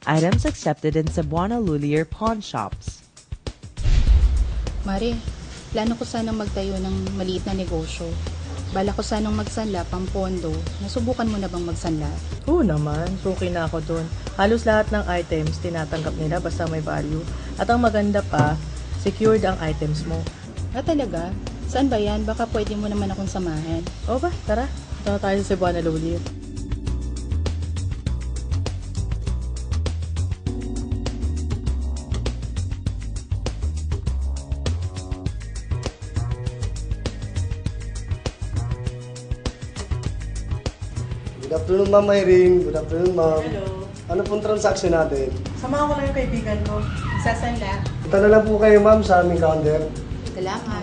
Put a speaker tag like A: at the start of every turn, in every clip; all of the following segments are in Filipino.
A: Items accepted in Cebuana Lulier pawn shops.
B: Mare, plano ko sanang magtayo ng maliit na negosyo. Bala ko sanang magsanla pang pondo. Nasubukan mo na bang magsanla?
C: Oo naman, suki na ako dun. Halos lahat ng items tinatanggap nila basta may value. At ang maganda pa, secured ang items mo.
B: Ah, talaga? Saan ba yan? Baka pwede mo naman akong samahan.
C: O ba, tara. Ito tayo sa Cebuana Lulier.
D: Good afternoon, Ma'am Irene. Good afternoon, Ma'am.
C: Hello.
D: Ano pong transaction natin?
C: Samahan ko lang yung kaibigan ko.
B: Sasanla?
D: Punta na lang po kayo, Ma'am, sa aming counter.
B: Salamat.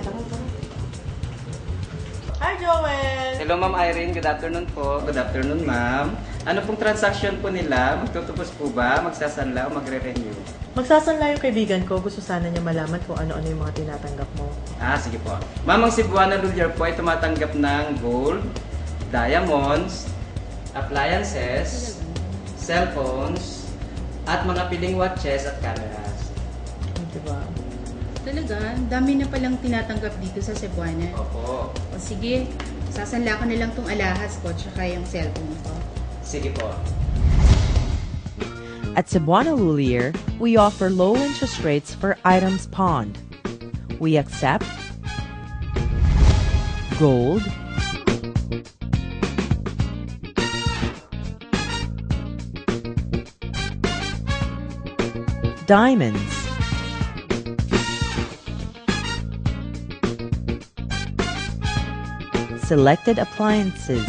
C: Hi, Joel!
E: Hello, Ma'am Irene. Good afternoon po. Good afternoon, Ma'am. Ano pong transaction po nila? Magtutupos po ba? Magsasanla o magre-renew?
C: Magsasanla yung kaibigan ko. Gusto sana niya malaman kung ano-ano yung mga tinatanggap mo.
E: Sige po. Ma'am, ang Cebuana Lulier po ay tumatanggap ng gold, diamonds, appliances, cellphones, at mga piling watches at cameras.
C: Diba?
B: Talaga? Dami na palang tinatanggap dito sa Cebuana.
E: Opo.
B: O sige, sasanla ko na lang tong alahas ko tsaka yung cellphone ko.
E: Sige po.
A: At Cebuana Lulier, we offer low interest rates for items pawned. We accept gold, diamonds, selected appliances,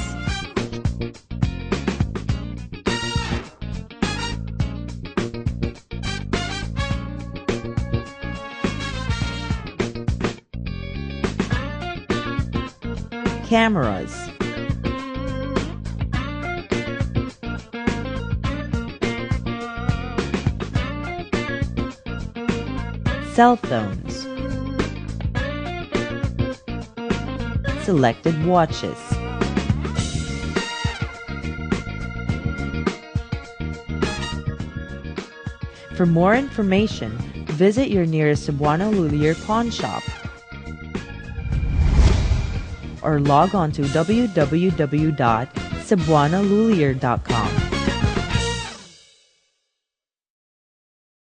A: cameras, cell phones, selected watches. For more information, visit your nearest Cebuana Lulier pawn shop or log on to www.cebuanalulier.com.